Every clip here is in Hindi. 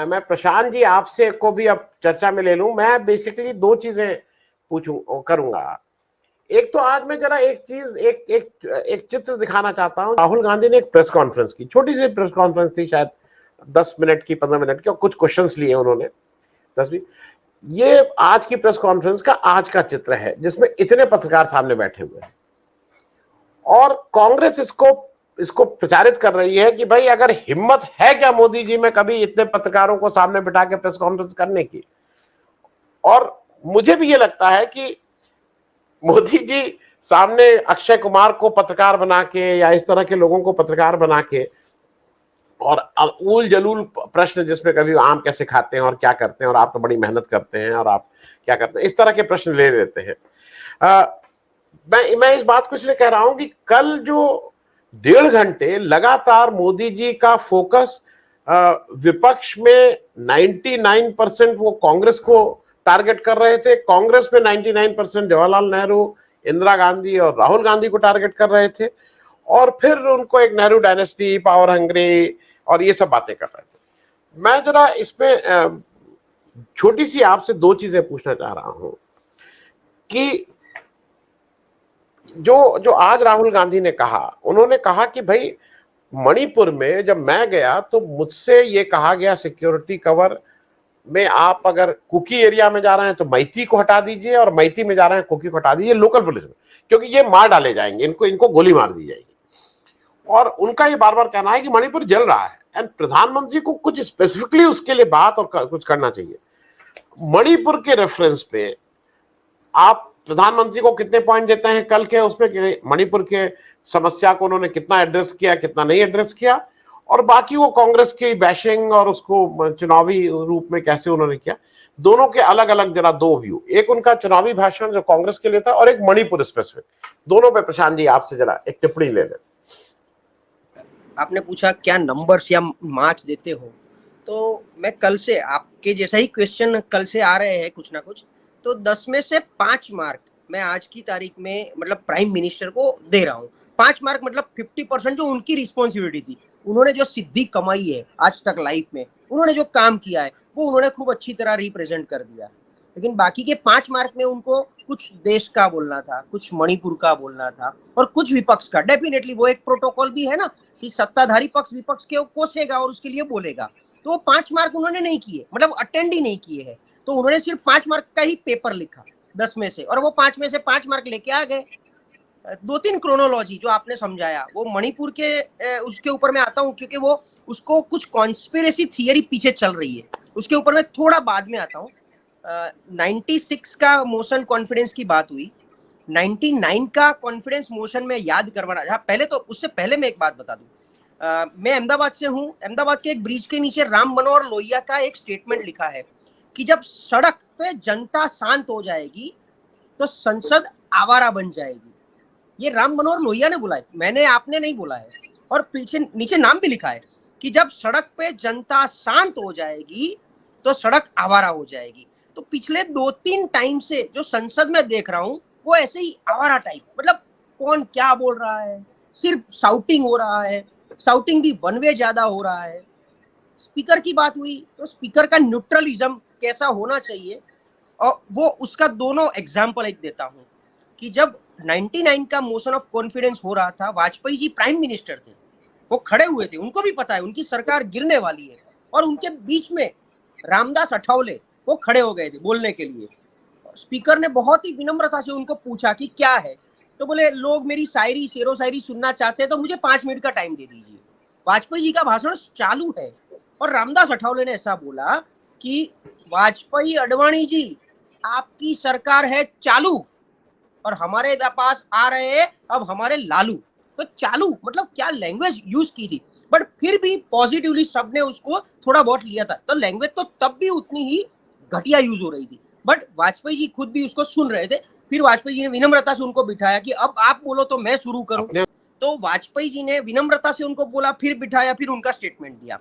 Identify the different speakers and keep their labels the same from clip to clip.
Speaker 1: मैं प्रशांत जी आपसे को भी अब चर्चा में ले लूं। मैं बेसिकली दो चीजें पूछूं करूंगा। एक तो आज मैं जरा एक चीज एक चित्र दिखाना चाहता हूं। राहुल गांधी ने एक प्रेस कॉन्फ्रेंस की, छोटी सी प्रेस कॉन्फ्रेंस थी, शायद 10 मिनट की, 15 मिनट की, और कुछ क्वेश्चंस लिए उन्होंने 10-20। ये आज की प्रेस कॉन्फ्रेंस का आज का चित्र है, जिसमें इतने पत्रकार सामने बैठे हुए हैं और कांग्रेस इसको प्रचारित कर रही है कि भाई अगर हिम्मत है क्या मोदी जी में कभी इतने पत्रकारों को सामने बिठा के प्रेस कॉन्फ्रेंस करने की। और मुझे भी ये लगता है कि मोदी जी सामने अक्षय कुमार को पत्रकार बना के या इस तरह के लोगों को पत्रकार बना के और उल जलूल प्रश्न, जिसमें कभी आम कैसे खाते हैं और क्या करते हैं और आप तो बड़ी मेहनत करते हैं और आप क्या करते हैं, इस तरह के प्रश्न ले लेते हैं। मैं इस बात को इसलिए कह रहा हूं कि कल जो 1.5 घंटे लगातार मोदी जी का फोकस विपक्ष में 99% वो कांग्रेस को टारगेट कर रहे थे, कांग्रेस में 99% जवाहरलाल नेहरू, इंदिरा गांधी और राहुल गांधी को टारगेट कर रहे थे, और फिर उनको एक नेहरू डायनेस्टी, पावर हंग्री और ये सब बातें कर रहे थे। मैं जरा इसमें छोटी सी आपसे दो चीजें पूछना चाह रहा हूं कि जो आज राहुल गांधी ने कहा, उन्होंने कहा कि भाई मणिपुर में जब मैं गया तो मुझसे ये कहा गया सिक्योरिटी कवर में आप अगर कुकी एरिया में जा रहे हैं तो मैती को हटा दीजिए और मैती में जा रहे हैं कुकी को हटा दीजिए लोकल पुलिस में, क्योंकि ये मार डाले जाएंगे, इनको गोली मार दी जाएगी। और उनका ये बार बार कहना है कि मणिपुर जल रहा है एंड प्रधानमंत्री को कुछ स्पेसिफिकली उसके लिए बात और कुछ करना चाहिए। मणिपुर के रेफरेंस पे आप प्रधानमंत्री को कितने पॉइंट देते हैं कल के उसमें, मणिपुर के समस्या को उन्होंने कितना एड्रेस किया, कितना नहीं एड्रेस किया, और बाकी वो कांग्रेस की बैशिंग और उसको चुनावी रूप में कैसे उन्होंने किया। दोनों के अलग अलग जरा दो व्यू, एक उनका चुनावी भाषण जो कांग्रेस के लिए था और एक मणिपुर स्पेसिफिक, दोनों पे प्रशांत जी आपसे जरा एक टिप्पणी ले लें।
Speaker 2: आपने पूछा क्या नंबर्स या मार्क्स देते हो, तो मैं कल से आपके जैसा ही क्वेश्चन कल से आ रहे हैं कुछ ना कुछ, तो 10 में से 5 मार्क मैं आज की तारीख में मतलब प्राइम मिनिस्टर को दे रहा हूँ। 5 मार्क मतलब 50% जो उनकी रिस्पॉन्सिबिलिटी थी, उन्होंने जो सिद्धि कमाई है आज तक लाइफ में, उन्होंने जो काम किया है वो उन्होंने खूब अच्छी तरह रिप्रेजेंट कर दिया। लेकिन बाकी के 5 मार्क में उनको कुछ देश का बोलना था, कुछ मणिपुर का बोलना था और कुछ विपक्ष का। डेफिनेटली वो एक प्रोटोकॉल भी है ना कि सत्ताधारी पक्ष विपक्ष के कोसेगा और उसके लिए बोलेगा, तो वो 5 मार्क उन्होंने नहीं किए, मतलब अटेंड ही नहीं किए हैं। तो उन्होंने सिर्फ 5 मार्क का ही पेपर लिखा 10 में से, और वो 5 में से 5 मार्क लेके आ गए। 2-3 क्रोनोलॉजी जो आपने समझाया, वो मणिपुर के उसके ऊपर मैं आता हूँ, क्योंकि वो उसको कुछ कॉन्स्पिरेसी थियरी पीछे चल रही है, उसके ऊपर मैं थोड़ा बाद में आता हूँ। 96 का मोशन कॉन्फिडेंस की बात हुई, 99 का कॉन्फिडेंस मोशन में याद करवाना। पहले तो उससे पहले मैं एक बात बता दूं, मैं अहमदाबाद से हूँ। अहमदाबाद के एक ब्रिज के नीचे राम मनोहर लोहिया का एक स्टेटमेंट लिखा है कि जब सड़क पे जनता शांत हो जाएगी तो संसद आवारा बन जाएगी। ये राम मनोहर लोहिया ने बोला है, मैंने, आपने नहीं बोला है। और पीछे नीचे नाम भी लिखा है कि जब सड़क पे जनता शांत हो जाएगी तो सड़क आवारा हो जाएगी। तो पिछले 2-3 टाइम से जो संसद में देख रहा हूँ वो ऐसे ही आवारा टाइप, मतलब कौन क्या बोल रहा है, सिर्फ शाउटिंग हो रहा है, शाउटिंग भी वन वे ज्यादा हो रहा है। स्पीकर की बात हुई तो स्पीकर का न्यूट्रलिज्म कैसा होना चाहिए, और वो उसका दोनों एग्जाम्पल एक देता हूँ कि जब 99 का मोशन ऑफ कॉन्फिडेंस हो रहा था, वाजपेयी जी प्राइम मिनिस्टर थे, वो खड़े हुए थे, उनको भी पता है उनकी सरकार गिरने वाली है, और उनके बीच में रामदास अठावले वो खड़े हो गए थे बोलने के लिए। स्पीकर ने बहुत ही विनम्रता से उनको पूछा कि क्या है, तो बोले लोग मेरी शायरी, शेरो शायरी सुनना चाहते हैं तो मुझे 5 मिनट का टाइम दे दीजिए। वाजपेयी जी का भाषण चालू है और रामदास अठावले ने ऐसा बोला कि वाजपेयी अडवाणी जी आपकी सरकार है चालू और हमारे पास आ रहे हैं अब हमारे लालू। तो चालू मतलब क्या लैंग्वेज यूज की थी, बट फिर भी पॉजिटिवली सबने उसको थोड़ा बहुत लिया था। तो लैंग्वेज तो तब भी उतनी ही घटिया यूज हो रही थी, बट वाजपेयी जी खुद भी उसको सुन रहे थे। फिर वाजपेयी जी ने विनम्रता से उनको बिठाया कि अब आप बोलो तो मैं शुरू करूं। तो वाजपेयी जी ने विनम्रता से उनको बोला, फिर बिठाया, फिर उनका स्टेटमेंट दिया।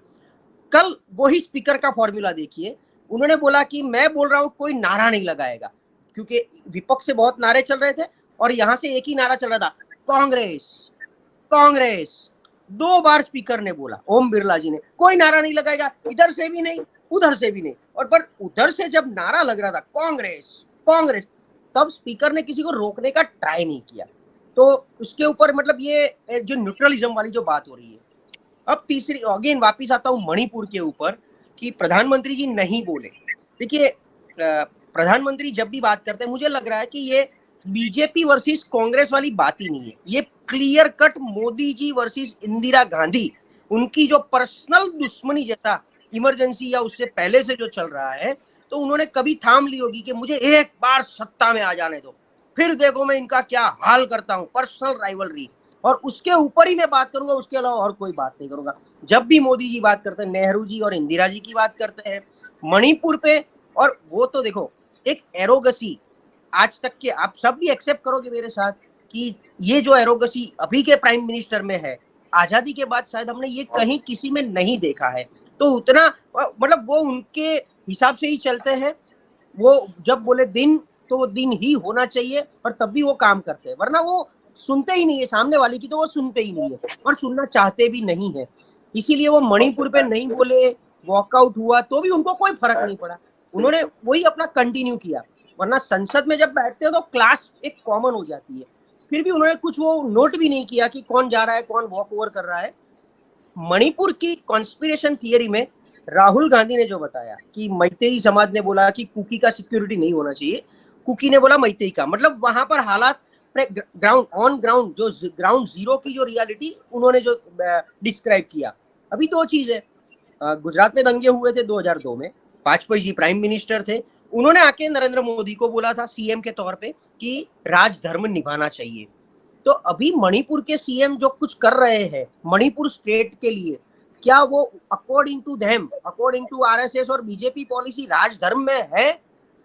Speaker 2: कल वही स्पीकर का फॉर्मूला देखिए, उन्होंने बोला कि मैं बोल रहा हूं कोई नारा नहीं लगाएगा, क्योंकि विपक्ष से बहुत नारे चल रहे थे और यहां से एक ही नारा चल रहा था, कांग्रेस कांग्रेस। 2 बार स्पीकर ने बोला, ओम बिरला जी ने, कोई नारा नहीं लगाएगा, इधर से भी नहीं उधर से भी नहीं। और पर उधर से जब नारा लग रहा था कांग्रेस कांग्रेस, तब स्पीकर ने किसी को रोकने का ट्राई नहीं किया। तो उसके ऊपर मतलब ये जो न्यूट्रलिज्म वाली जो बात हो रही है। अब तीसरी अगेन वापिस आता हूँ मणिपुर के ऊपर कि प्रधानमंत्री जी नहीं बोले। देखिए प्रधानमंत्री जब भी बात करते हैं मुझे लग रहा है कि ये बीजेपी वर्सेस कांग्रेस वाली बात ही नहीं है, ये clear cut Modi ji versus Indira Gandhi, उनकी जो पर्सनल दुश्मनी जैसा इमरजेंसी या उससे पहले से जो चल रहा है, तो उन्होंने कभी थाम ली होगी कि मुझे एक बार सत्ता में आ जाने दो, फिर देखो मैं इनका क्या हाल करता हूँ, पर्सनल राइवलरी, और उसके ऊपर ही मैं बात करूंगा, उसके अलावा और कोई बात नहीं करूंगा। जब भी मोदी जी बात करते हैं, नेहरू जी और इंदिरा जी की बात करते हैं मणिपुर पे, और वो तो देखो एक एरोगसी आज तक के, आप सब भी एक्सेप्ट करोगे मेरे साथ कि ये जो एरोगसी अभी के प्राइम मिनिस्टर में है, आजादी के बाद शायद हमने ये कहीं किसी में नहीं देखा है। तो उतना मतलब वो उनके हिसाब से ही चलते हैं, वो जब बोले दिन तो वो दिन ही होना चाहिए, पर तब भी वो काम करते हैं, वरना वो सुनते ही नहीं है सामने वाले की, तो वो सुनते ही नहीं है और सुनना चाहते भी नहीं है। इसीलिए वो मणिपुर पे नहीं बोले, वॉकआउट हुआ तो भी उनको कोई फर्क नहीं पड़ा, उन्होंने वही अपना कंटिन्यू किया। वरना संसद में जब बैठते हैं तो क्लास एक कॉमन हो जाती है, फिर भी उन्होंने कुछ वो नोट भी नहीं किया कि कौन जा रहा है, कौन वॉक ओवर कर रहा है। मणिपुर की कॉन्स्पिरेशन थियरी में राहुल गांधी ने जो बताया कि मैतेई समाज ने बोला कि कुकी का सिक्योरिटी नहीं होना चाहिए, कुकी ने बोला मैतेई का, मतलब वहां पर हालात ग्राउंड ऑन ग्राउंड जो ग्राउंड जीरो की जो रियलिटी उन्होंने जो डिस्क्राइब किया। अभी दो चीज है, गुजरात में दंगे हुए थे 2002 में, वाजपेयी जी प्राइम मिनिस्टर थे, उन्होंने आके नरेंद्र मोदी को बोला था सीएम के तौर पे कि राजधर्म निभाना चाहिए। तो अभी मणिपुर के सीएम जो कुछ कर रहे हैं मणिपुर स्टेट के लिए, क्या वो according to them, according to RSS और बीजेपी पॉलिसी राजधर्म में है?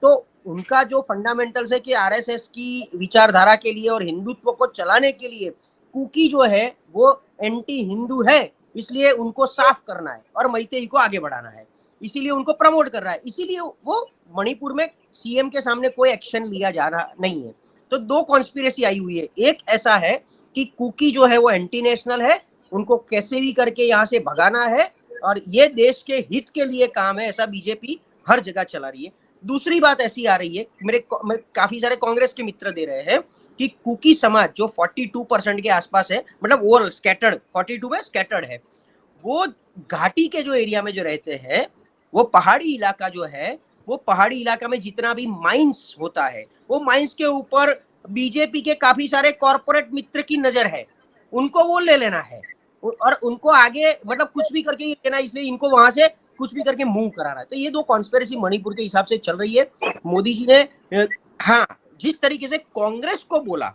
Speaker 2: तो उनका जो फंडामेंटल्स है कि आरएसएस की विचारधारा के लिए और हिंदुत्व को चलाने के लिए कुकी जो है वो एंटी हिंदू है, इसलिए उनको साफ करना है और मैतेई को आगे बढ़ाना है, इसीलिए उनको प्रमोट कर रहा है, इसीलिए वो मणिपुर में सीएम के सामने कोई एक्शन लिया जा रहा नहीं है। तो दो कॉन्स्पिरेसी आई हुई है, एक ऐसा है कि कुकी जो है वो एंटी नेशनल है, उनको कैसे भी करके यहाँ से भगाना है और ये देश के हित के लिए काम है, ऐसा बीजेपी हर जगह चला रही है। दूसरी बात ऐसी आ रही है, मेरे काफी सारे कांग्रेस के मित्र दे रहे हैं कि कुकी समाज जो 42% के आसपास है, मतलब ओवरऑल स्कैटर्ड 42 में स्कैटर्ड है, वो घाटी के जो एरिया में जो रहते हैं, वो पहाड़ी इलाका जो है, वो पहाड़ी इलाका में जितना भी माइंस होता है, वो माइंस के ऊपर बीजेपी के काफी सारे कॉर्पोरेट मित्र की नजर है, उनको वो ले लेना है और उनको आगे मतलब कुछ भी करके लेना, इसलिए इनको वहां से कुछ भी करके मूव कराना है। तो ये दो कॉन्स्पिरेसी मणिपुर के हिसाब से चल रही है। मोदी जी ने हाँ जिस तरीके से कांग्रेस को बोला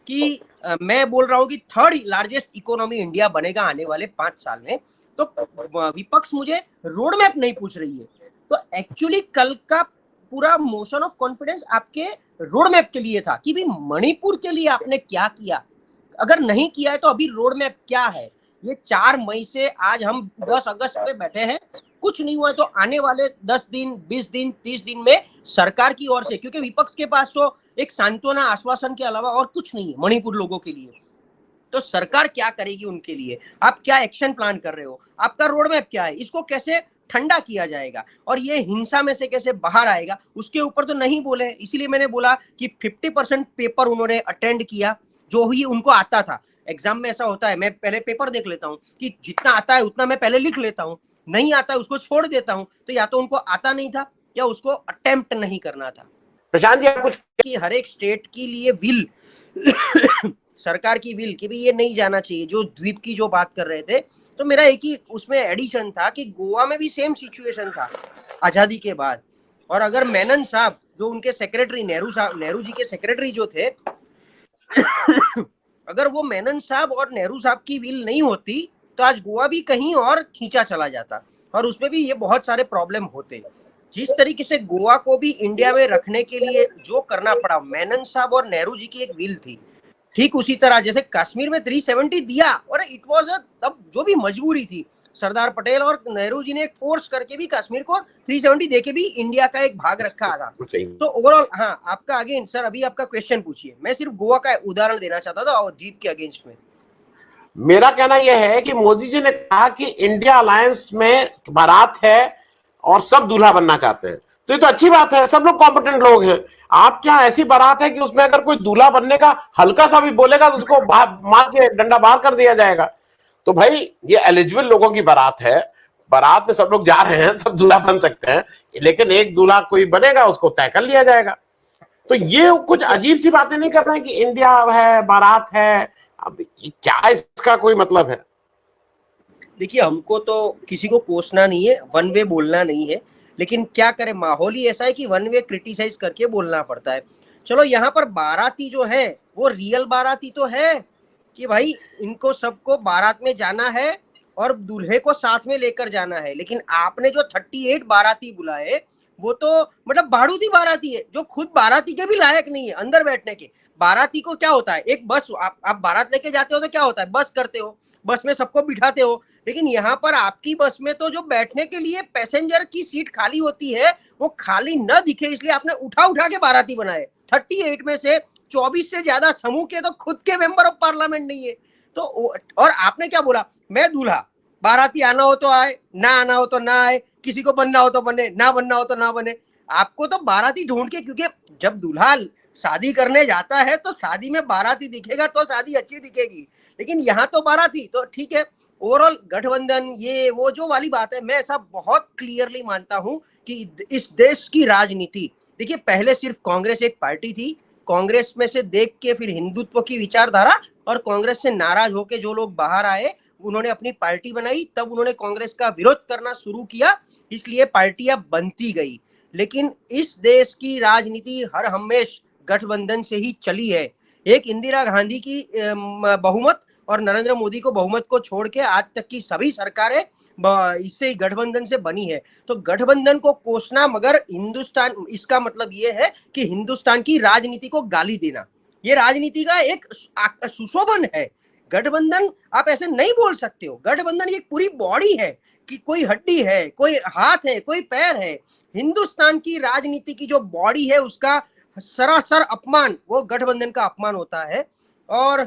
Speaker 2: कि मैं बोल रहा हूँ कि थर्ड लार्जेस्ट इकोनॉमी इंडिया बनेगा आने वाले 5 साल में, तो विपक्ष मुझे रोड मैप नहीं पूछ रही है। तो एक्चुअली कल का पूरा मोशन ऑफ कॉन्फिडेंस आपके रोड मैप के लिए था कि भी मणिपुर के लिए आपने क्या किया, अगर नहीं किया है तो अभी रोड मैप क्या है। ये 4 मई से आज हम 10 अगस्त पे बैठे हैं, कुछ नहीं हुआ है, तो आने वाले 10 दिन 20 दिन 30 दिन में सरकार की ओर से, क्योंकि विपक्ष के पास तो एक सांत्वना आश्वासन के अलावा और कुछ नहीं है मणिपुर लोगों के लिए, तो सरकार क्या करेगी उनके लिए, आप क्या एक्शन प्लान कर रहे हो, आपका रोड मैप क्या है, इसको कैसे ठंडा किया जाएगा और ये हिंसा में से कैसे बाहर आएगा, उसके ऊपर तो नहीं बोले। इसीलिए मैंने बोला कि 50% पेपर उन्होंने अटेंड किया, जो ही उनको आता था। एग्जाम में ऐसा होता है, मैं पहले पेपर देख लेता हूँ कि जितना आता है उतना मैं पहले लिख लेता हूँ, नहीं आता है उसको छोड़ देता हूँ, तो या तो उनको आता नहीं था या उसको अटेम्प्ट नहीं करना था।
Speaker 1: प्रशांत जी आप कुछ
Speaker 2: कि हर एक स्टेट के लिए विल सरकार की विल कि भी ये नहीं जाना चाहिए, जो द्वीप की जो बात कर रहे थे, तो मेरा एक ही उसमें एडिशन था कि गोवा में भी सेम सिचुएशन था आजादी के बाद, और अगर मेनन साहब जो उनके सेक्रेटरी नेहरू जी के सेक्रेटरी जो थे अगर वो मेनन साहब और नेहरू साहब की विल नहीं होती तो आज गोवा भी कहीं और खींचा चला जाता और उसमें भी ये बहुत सारे प्रॉब्लम होते। जिस तरीके से गोवा को भी इंडिया में रखने के लिए जो करना पड़ा, मेनन साहब और नेहरू जी की एक विल थी, ठीक उसी तरह जैसे कश्मीर में 370 दिया और इट वाज तब जो भी मजबूरी थी, सरदार पटेल और नेहरू जी ने फोर्स करके भी कश्मीर को 370 देके भी इंडिया का एक भाग रखा था। तो ओवरऑल हाँ आपका अगेन सर अभी आपका क्वेश्चन पूछिए, मैं सिर्फ गोवा का उदाहरण देना चाहता था और द्वीप के अगेंस्ट में।
Speaker 1: मेरा कहना यह है कि मोदी जी ने कहा कि इंडिया अलायंस में बारात है, और सब दूल्हा बनना चाहते हैं। तो ये तो अच्छी बात है, सब लोग कॉम्पिटेंट लोग हैं। आप क्या ऐसी बारात है कि उसमें अगर कोई दूल्हा बनने का हल्का सा भी बोलेगा तो उसको मार के डंडा बाहर कर दिया जाएगा। तो भाई ये एलिजिबल लोगों की बारात है, बारात में सब लोग जा रहे हैं, सब दूल्हा बन सकते हैं, लेकिन एक दूल्हा कोई बनेगा उसको तय कर लिया जाएगा। तो ये कुछ अजीब सी बातें नहीं कर रहे हैं कि इंडिया है, बारात है। अब क्या इसका कोई मतलब है?
Speaker 2: देखिए, हमको तो किसी को कोसना नहीं है, वन वे बोलना नहीं है, लेकिन क्या करें, माहौल ही ऐसा है कि वन वे क्रिटिसाइज करके बोलना पड़ता है। चलो, यहाँ पर बाराती जो है वो रियल बाराती तो है कि भाई इनको सबको बारात में जाना है और दूल्हे को साथ में लेकर जाना है, लेकिन आपने जो 38 बाराती बुलाए वो तो मतलब बारूदी बाराती है, जो खुद बाराती के भी लायक नहीं है अंदर बैठने के। बाराती को क्या होता है, एक बस, आप बारात लेके जाते हो तो क्या होता है, बस करते हो, बस में सबको बिठाते हो, लेकिन यहाँ पर आपकी बस में तो जो बैठने के लिए पैसेंजर की सीट खाली होती है वो खाली न दिखे इसलिए आपने उठा उठा के बाराती बनाए। 38 में से 24 से ज्यादा समूह के तो खुद के मेंबर ऑफ पार्लियामेंट नहीं है। तो और आपने क्या बोला, मैं दूल्हा, बाराती आना हो तो आए, ना आना हो तो ना आए, किसी को बनना हो तो बने, ना बनना हो तो ना बने। आपको तो बाराती ढूंढ के, क्योंकि जब दूल्हा शादी करने जाता है तो शादी में बाराती दिखेगा तो शादी अच्छी दिखेगी, लेकिन यहाँ तो बाराती तो ठीक है। ओवरऑल गठबंधन ये वो जो वाली बात है, मैं ऐसा बहुत क्लियरली मानता हूं कि इस देश की राजनीति, देखिए पहले सिर्फ कांग्रेस एक पार्टी थी, कांग्रेस में से देख के फिर हिंदुत्व की विचारधारा और कांग्रेस से नाराज होके जो लोग बाहर आए उन्होंने अपनी पार्टी बनाई, तब उन्होंने कांग्रेस का विरोध करना शुरू किया, इसलिए पार्टियां बनती गई। लेकिन इस देश की राजनीति हर हमेश गठबंधन से ही चली है। एक इंदिरा गांधी की बहुमत और नरेंद्र मोदी को बहुमत को छोड़ के आज तक की सभी सरकारें इससे गठबंधन से बनी है। तो गठबंधन को कोसना, मगर हिंदुस्तान, इसका मतलब ये है कि हिंदुस्तान की राजनीति को गाली देना, ये राजनीति का एक सुशोभन है। गठबंधन आप ऐसे नहीं बोल सकते हो, गठबंधन एक पूरी बॉडी है कि कोई हड्डी है, कोई हाथ है, कोई पैर है। हिंदुस्तान की राजनीति की जो बॉडी है उसका सरासर अपमान वो गठबंधन का अपमान होता है। और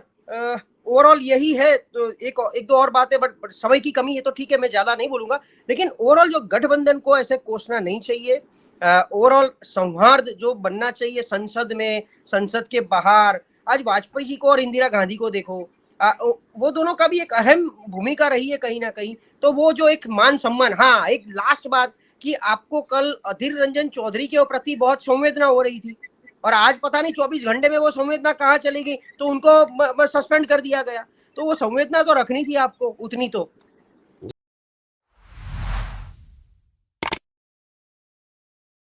Speaker 2: ओवरऑल यही है। तो एक दो और बातें, बट समय की कमी है तो ठीक है मैं ज्यादा नहीं बोलूंगा, लेकिन ओवरऑल जो गठबंधन को ऐसे कोसना नहीं चाहिए। ओवरऑल सौहार्द जो बनना चाहिए संसद में, संसद के बाहर। आज वाजपेयी जी को और इंदिरा गांधी को देखो, वो दोनों का भी एक अहम भूमिका रही है कहीं ना कहीं। तो वो जो एक मान सम्मान, हाँ एक लास्ट बात कि आपको कल अधीर रंजन चौधरी के प्रति बहुत संवेदना हो रही थी और आज पता नहीं 24 घंटे में वो संवेदना कहाँ चली गई, तो उनको सस्पेंड कर दिया गया। तो वो संवेदना तो रखनी थी आपको उतनी तो।